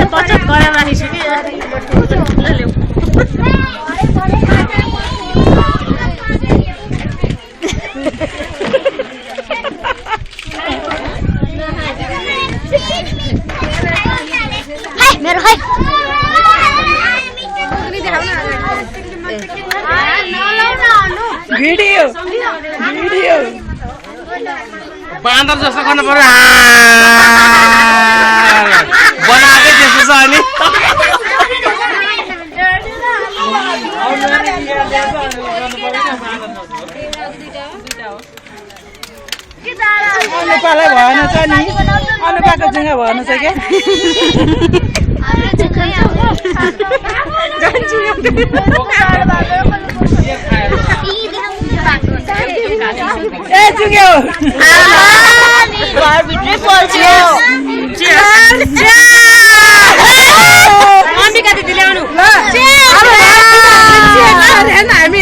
बचत गरेर राखिसक्यो मेरो खै भिडियो बाँदर जस्तो गर्नु पर्यो बनाएकै त्यस्तो छ अनि अनुपालाई भएन छ नि अनुपाको जुङ्गा भएन छ क्या ए जुङ्ग्यो घरभित्रै पल्छ्यो अम्बिका दिदी ल्याउनु हामी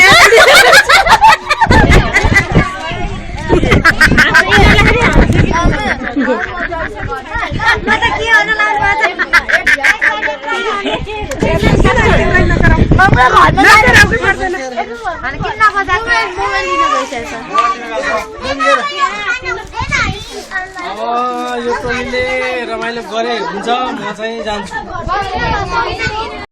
यो टोलीले रमाइलो गरे हुन्छ म चाहिँ जान्छु